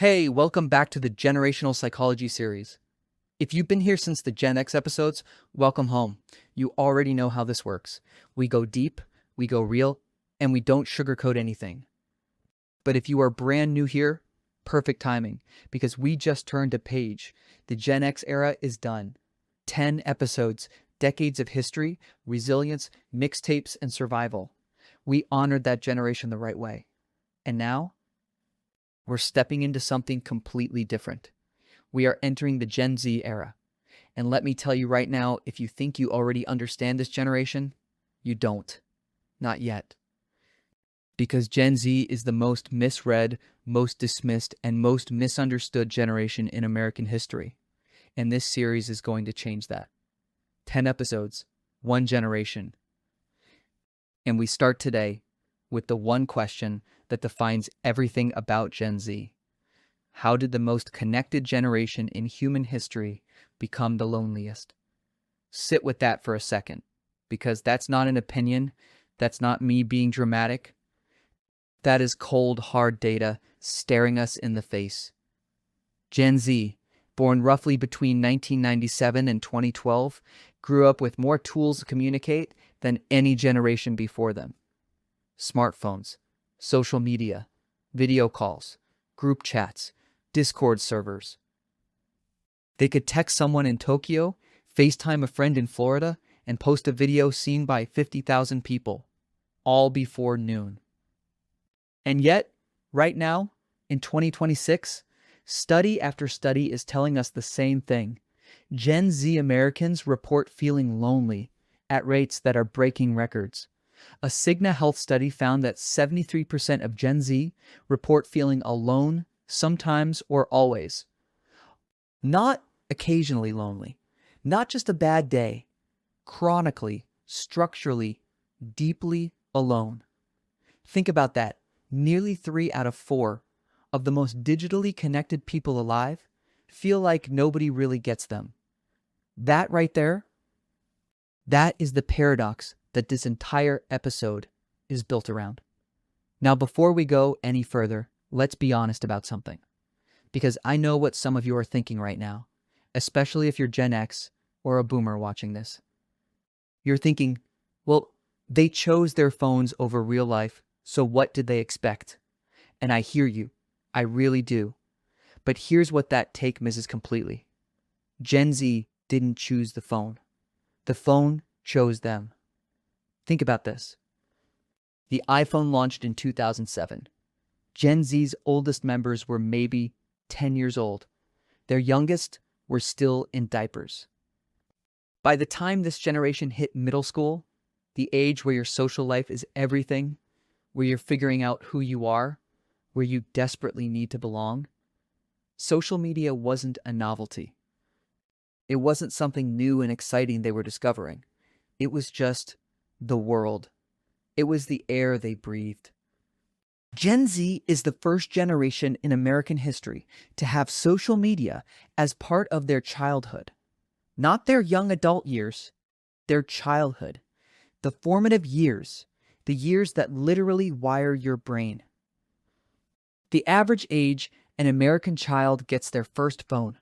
Hey, welcome back to the Generational Psychology series. If you've been here since the Gen X episodes, welcome home. You already know how this works. We go deep, we go real, and we don't sugarcoat anything. But if you are brand new here, perfect timing, because we just turned a page. The Gen X era is done. 10 episodes, decades of history, resilience, mixtapes, and survival. We honored that generation the right way. And now, we're stepping into something completely different. We are entering the Gen Z era. And let me tell you right now, if you think you already understand this generation, you don't. Not yet. Because Gen Z is the most misread, most dismissed, and most misunderstood generation in American history. And this series is going to change that. 10 episodes, one generation. And we start today with the one question that defines everything about Gen Z. How did the most connected generation in human history become the loneliest? Sit with that for a second, because that's not an opinion. That's not me being dramatic. That is cold, hard data staring us in the face. Gen Z, born roughly between 1997 and 2012, grew up with more tools to communicate than any generation before them. Smartphones, social media, video calls, group chats, Discord servers. They could text someone in Tokyo, FaceTime a friend in Florida, and post a video seen by 50,000 people, all before noon. And yet, right now, in 2026, study after study is telling us the same thing. Gen Z Americans report feeling lonely at rates that are breaking records. A Cigna Health study found that 73% of Gen Z report feeling alone, sometimes or always. Not occasionally lonely, not just a bad day, chronically, structurally, deeply alone. Think about that. Nearly 3 out of 4 of the most digitally connected people alive feel like nobody really gets them. That right there, that is the paradox that this entire episode is built around. Now, before we go any further, let's be honest about something. Because I know what some of you are thinking right now, especially if you're Gen X or a boomer watching this. You're thinking, well, they chose their phones over real life, so what did they expect? And I hear you. I really do. But here's what that take misses completely. Gen Z didn't choose the phone. The phone chose them. Think about this. The iPhone launched in 2007. Gen Z's oldest members were maybe 10 years old. Their youngest were still in diapers. By the time this generation hit middle school, the age where your social life is everything, where you're figuring out who you are, where you desperately need to belong, social media wasn't a novelty. It wasn't something new and exciting they were discovering. It was just the world. It was the air they breathed. Gen Z is the first generation in American history to have social media as part of their childhood. Not their young adult years, their childhood. The formative years, the years that literally wire your brain. The average age an American child gets their first phone,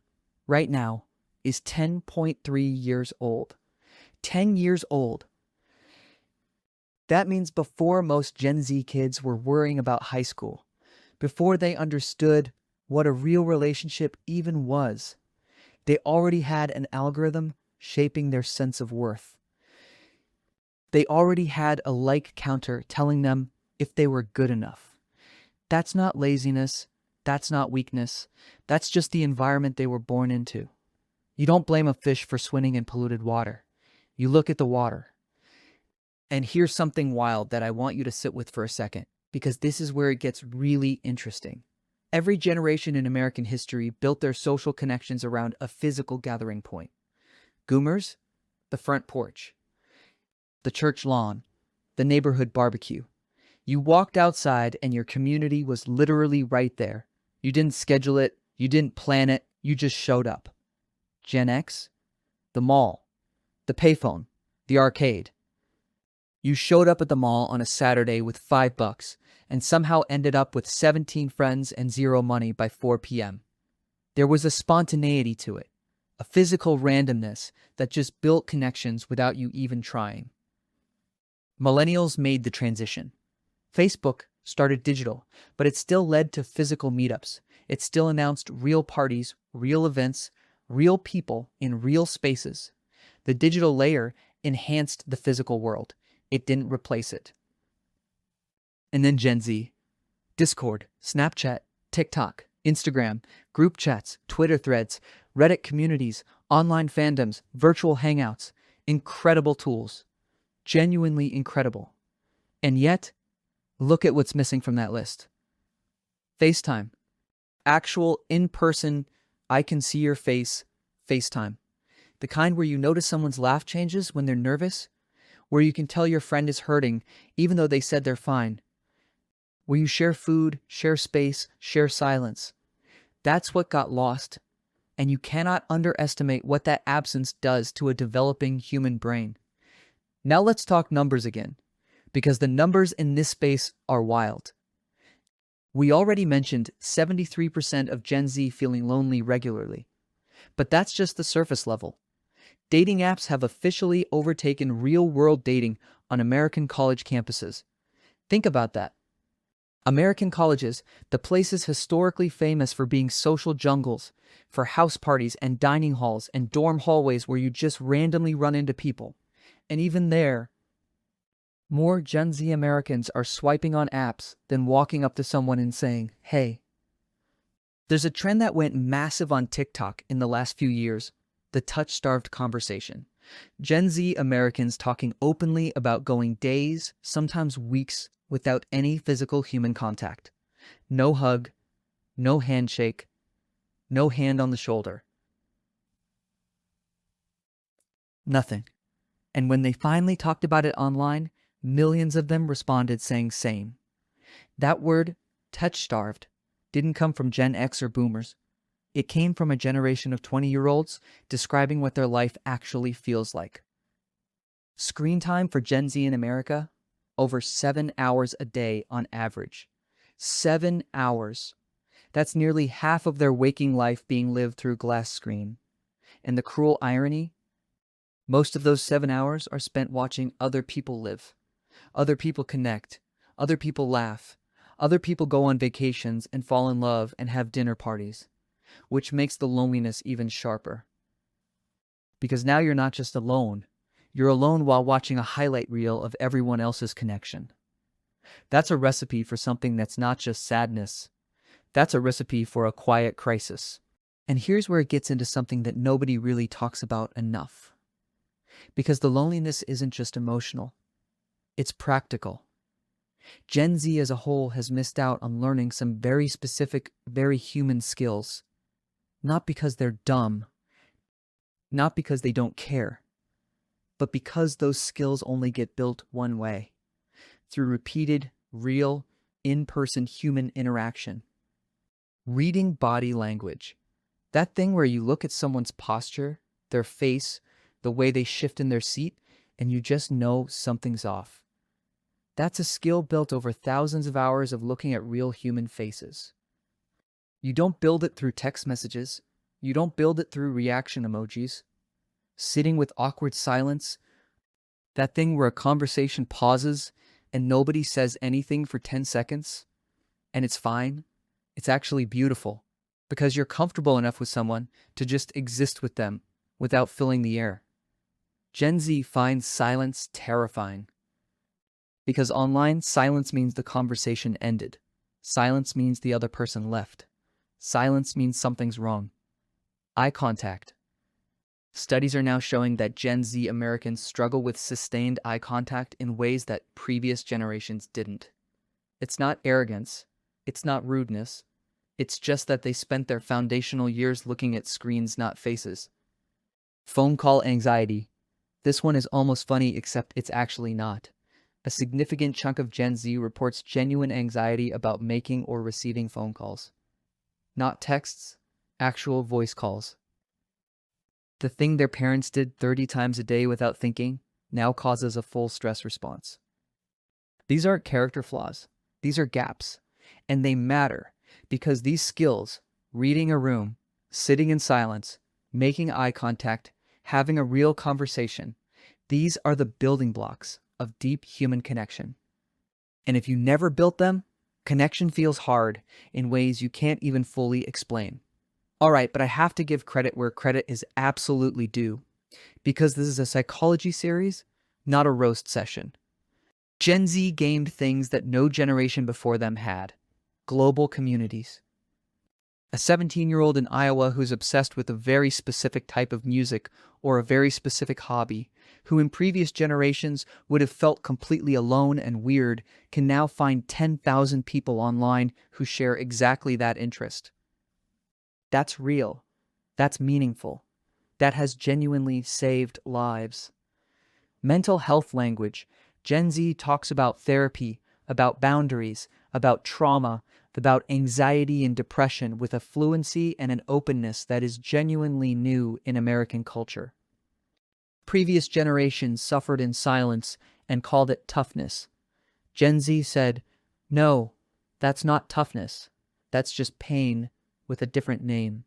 right now, is 10.3 years old. 10 years old. That means before most Gen Z kids were worrying about high school, before they understood what a real relationship even was, they already had an algorithm shaping their sense of worth. They already had a like counter telling them if they were good enough. That's not laziness. That's not weakness. That's just the environment they were born into. You don't blame a fish for swimming in polluted water. You look at the water. And here's something wild that I want you to sit with for a second, because this is where it gets really interesting. Every generation in American history built their social connections around a physical gathering point. Goomers, the front porch. The church lawn, the neighborhood barbecue. You walked outside and your community was literally right there. You didn't schedule it, you didn't plan it, you just showed up. Gen X, the mall, the payphone, the arcade. You showed up at the mall on a Saturday with $5 and somehow ended up with 17 friends and zero money by 4 p.m. There was a spontaneity to it, a physical randomness that just built connections without you even trying. Millennials made the transition. Facebook started digital, but it still led to physical meetups. It still announced real parties, real events, real people in real spaces. The digital layer enhanced the physical world. It didn't replace it. And then Gen Z. Discord, Snapchat, TikTok, Instagram, group chats, Twitter threads, Reddit communities, online fandoms, virtual hangouts. Incredible tools. Genuinely incredible. And yet, look at what's missing from that list. FaceTime. Actual in-person, I can see your face, FaceTime. The kind where you notice someone's laugh changes when they're nervous, where you can tell your friend is hurting even though they said they're fine, where you share food, share space, share silence. That's what got lost, and you cannot underestimate what that absence does to a developing human brain. Now let's talk numbers again, because the numbers in this space are wild. We already mentioned 73% of Gen Z feeling lonely regularly, but that's just the surface level. Dating apps have officially overtaken real-world dating on American college campuses. Think about that. American colleges, the places historically famous for being social jungles, for house parties and dining halls and dorm hallways where you just randomly run into people. And even there, more Gen Z Americans are swiping on apps than walking up to someone and saying, "Hey." There's a trend that went massive on TikTok in the last few years, the touch-starved conversation. Gen Z Americans talking openly about going days, sometimes weeks, without any physical human contact. No hug, no handshake, no hand on the shoulder. Nothing. And when they finally talked about it online, millions of them responded saying same. That word, touch-starved, didn't come from Gen X or boomers. It came from a generation of 20-year-olds describing what their life actually feels like. Screen time for Gen Z in America? Over 7 hours a day on average. 7 hours. That's nearly half of their waking life being lived through glass screen. And the cruel irony? Most of those 7 hours are spent watching other people live. Other people connect. Other people laugh. Other people go on vacations and fall in love and have dinner parties. Which makes the loneliness even sharper. Because now you're not just alone. You're alone while watching a highlight reel of everyone else's connection. That's a recipe for something that's not just sadness. That's a recipe for a quiet crisis. And here's where it gets into something that nobody really talks about enough. Because the loneliness isn't just emotional. It's practical. Gen Z as a whole has missed out on learning some very specific, very human skills. Not because they're dumb. Not because they don't care. But because those skills only get built one way. Through repeated, real, in-person human interaction. Reading body language. That thing where you look at someone's posture, their face, the way they shift in their seat, and you just know something's off. That's a skill built over thousands of hours of looking at real human faces. You don't build it through text messages. You don't build it through reaction emojis. Sitting with awkward silence, that thing where a conversation pauses and nobody says anything for 10 seconds, and it's fine. It's actually beautiful, because you're comfortable enough with someone to just exist with them without filling the air. Gen Z finds silence terrifying. Because online, silence means the conversation ended. Silence means the other person left. Silence means something's wrong. Eye contact. Studies are now showing that Gen Z Americans struggle with sustained eye contact in ways that previous generations didn't. It's not arrogance. It's not rudeness. It's just that they spent their foundational years looking at screens, not faces. Phone call anxiety. This one is almost funny, except it's actually not. A significant chunk of Gen Z reports genuine anxiety about making or receiving phone calls. Not texts, actual voice calls. The thing their parents did 30 times a day without thinking, now causes a full stress response. These aren't character flaws. These are gaps. And they matter because these skills, reading a room, sitting in silence, making eye contact, having a real conversation, these are the building blocks of deep human connection. And if you never built them, connection feels hard in ways you can't even fully explain. All right, but I have to give credit where credit is absolutely due, because this is a psychology series, not a roast session. Gen Z gained things that no generation before them had: global communities. A 17-year-old in Iowa who's obsessed with a very specific type of music or a very specific hobby, who in previous generations would have felt completely alone and weird, can now find 10,000 people online who share exactly that interest. That's real. That's meaningful. That has genuinely saved lives. Mental health language. Gen Z talks about therapy, about boundaries, about trauma, about anxiety and depression with a fluency and an openness that is genuinely new in American culture. Previous generations suffered in silence and called it toughness. Gen Z said, "No, that's not toughness. That's just pain with a different name."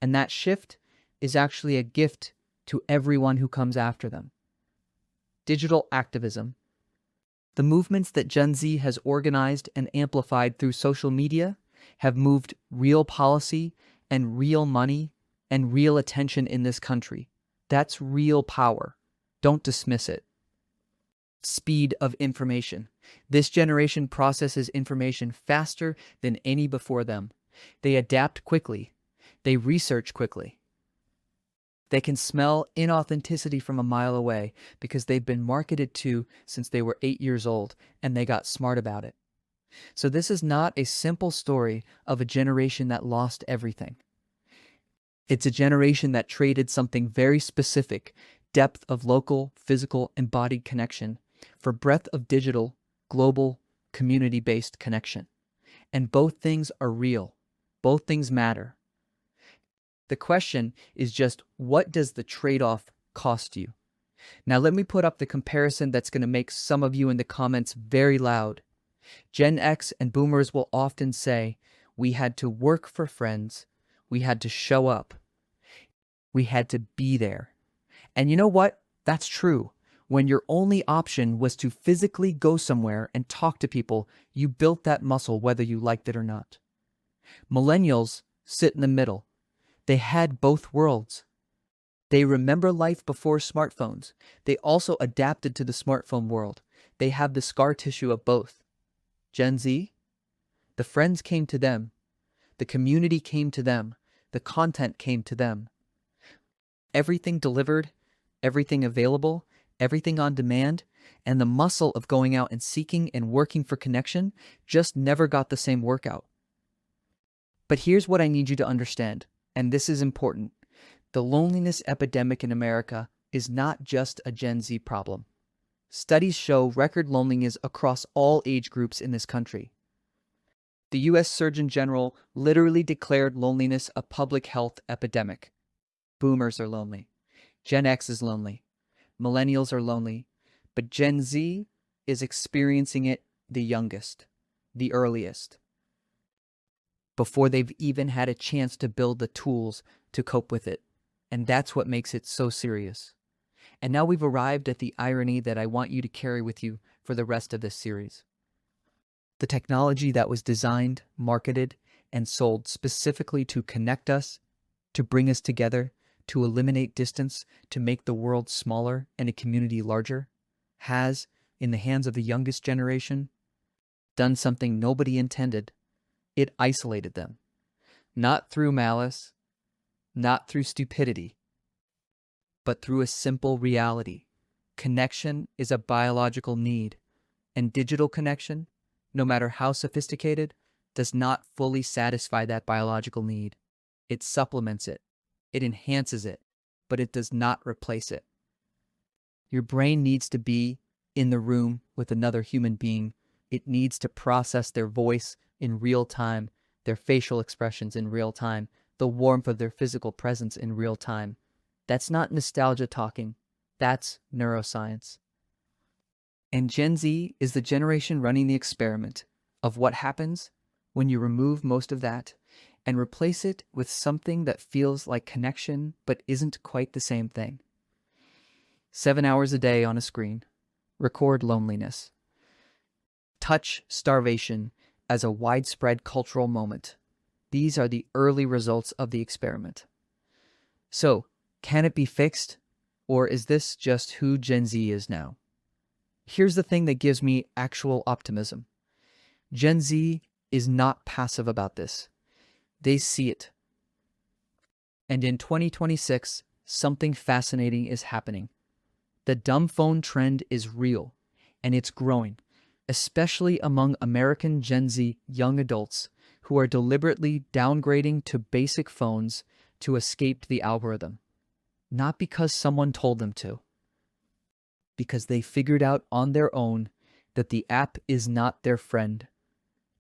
And that shift is actually a gift to everyone who comes after them. Digital activism. The movements that Gen Z has organized and amplified through social media have moved real policy and real money and real attention in this country. That's real power. Don't dismiss it. Speed of information. This generation processes information faster than any before them. They adapt quickly. They research quickly. They can smell inauthenticity from a mile away because they've been marketed to since they were 8 years old and they got smart about it. So this is not a simple story of a generation that lost everything. It's a generation that traded something very specific, depth of local, physical, embodied connection, for breadth of digital, global, community-based connection. And both things are real. Both things matter. The question is just, what does the trade-off cost you? Now let me put up the comparison that's going to make some of you in the comments very loud. Gen X and boomers will often say, we had to work for friends, we had to show up, we had to be there. And you know what? That's true. When your only option was to physically go somewhere and talk to people, you built that muscle whether you liked it or not. Millennials sit in the middle. They had both worlds. They remember life before smartphones. They also adapted to the smartphone world. They have the scar tissue of both. Gen Z, the friends came to them. The community came to them. The content came to them. Everything delivered, everything available, everything on demand, and the muscle of going out and seeking and working for connection just never got the same workout. But here's what I need you to understand. And this is important. The loneliness epidemic in America is not just a Gen Z problem. Studies show record loneliness across all age groups in this country. The U.S. Surgeon General literally declared loneliness a public health epidemic. Boomers are lonely. Gen X is lonely. Millennials are lonely. But Gen Z is experiencing it the youngest, the earliest, before they've even had a chance to build the tools to cope with it. And that's what makes it so serious. And now we've arrived at the irony that I want you to carry with you for the rest of this series. The technology that was designed, marketed, and sold specifically to connect us, to bring us together, to eliminate distance, to make the world smaller and a community larger, has, in the hands of the youngest generation, done something nobody intended. It isolated them, not through malice, not through stupidity, but through a simple reality. Connection is a biological need, and digital connection, no matter how sophisticated, does not fully satisfy that biological need. It supplements it, it enhances it, but it does not replace it. Your brain needs to be in the room with another human being. It needs to process their voice in real time, their facial expressions in real time, the warmth of their physical presence in real time. That's not nostalgia talking. That's neuroscience. And Gen Z is the generation running the experiment of what happens when you remove most of that and replace it with something that feels like connection but isn't quite the same thing. 7 hours a day on a screen. Record loneliness. Touch starvation as a widespread cultural moment. These are the early results of the experiment. So, can it be fixed? Or is this just who Gen Z is now? Here's the thing that gives me actual optimism. Gen Z is not passive about this. They see it. And in 2026, something fascinating is happening. The dumb phone trend is real, and it's growing, especially among American Gen Z young adults who are deliberately downgrading to basic phones to escape the algorithm. Not because someone told them to, because they figured out on their own that the app is not their friend.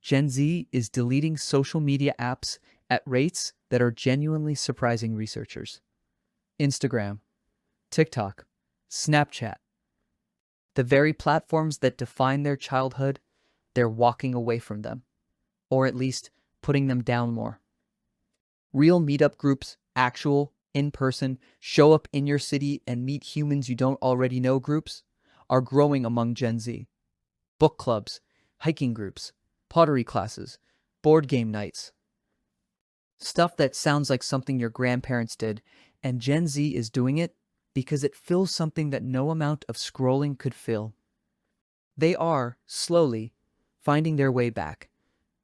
Gen Z is deleting social media apps at rates that are genuinely surprising researchers. Instagram, TikTok, Snapchat, the very platforms that define their childhood, they're walking away from them, or at least putting them down more. Real meetup groups, actual, in-person, show up in your city and meet humans you don't already know groups are growing among Gen Z. Book clubs, hiking groups, pottery classes, board game nights. Stuff that sounds like something your grandparents did, and Gen Z is doing it because it fills something that no amount of scrolling could fill. They are, slowly, finding their way back.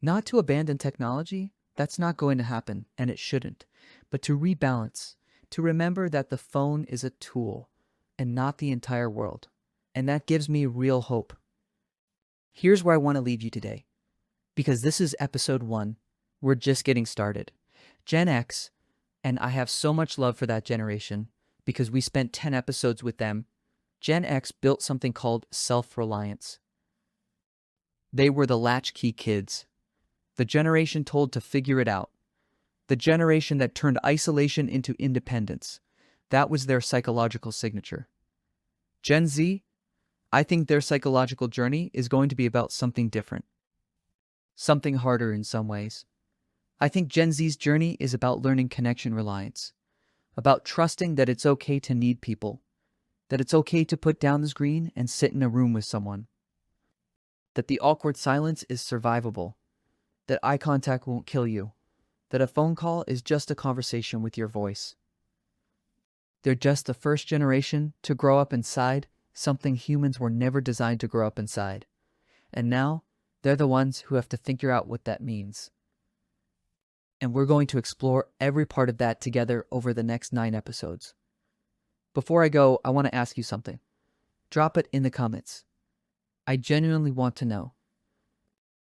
Not to abandon technology, that's not going to happen, and it shouldn't, but to rebalance, to remember that the phone is a tool and not the entire world. And that gives me real hope. Here's where I want to leave you today, because this is episode 1. We're just getting started. Gen X, and I have so much love for that generation because we spent 10 episodes with them. Gen X built something called self-reliance. They were the latchkey kids, the generation told to figure it out, the generation that turned isolation into independence. That was their psychological signature. Gen Z, I think their psychological journey is going to be about something different, something harder in some ways. I think Gen Z's journey is about learning connection reliance, about trusting that it's okay to need people, that it's okay to put down the screen and sit in a room with someone, that the awkward silence is survivable, that eye contact won't kill you, that a phone call is just a conversation with your voice. They're just the first generation to grow up inside something humans were never designed to grow up inside. And now, they're the ones who have to figure out what that means. And we're going to explore every part of that together over the next 9 episodes. Before I go, I want to ask you something. Drop it in the comments. I genuinely want to know.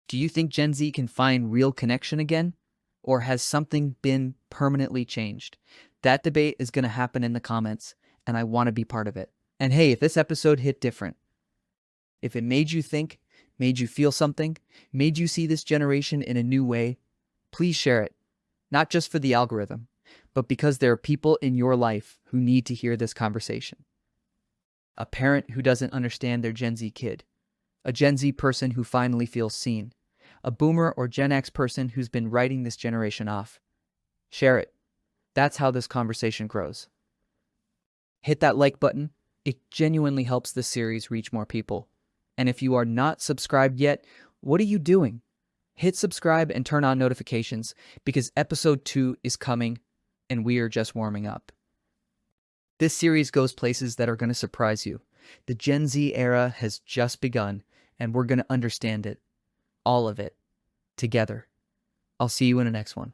Do you think Gen Z can find real connection again? Or has something been permanently changed? That debate is going to happen in the comments, and I want to be part of it. And hey, if this episode hit different, if it made you think, made you feel something, made you see this generation in a new way, please share it. Not just for the algorithm, but because there are people in your life who need to hear this conversation. A parent who doesn't understand their Gen Z kid. A Gen Z person who finally feels seen. A boomer or Gen X person who's been writing this generation off. Share it. That's how this conversation grows. Hit that like button. It genuinely helps this series reach more people. And if you are not subscribed yet, what are you doing? Hit subscribe and turn on notifications because episode 2 is coming and we are just warming up. This series goes places that are going to surprise you. The Gen Z era has just begun and we're going to understand it. All of it. Together. I'll see you in the next one.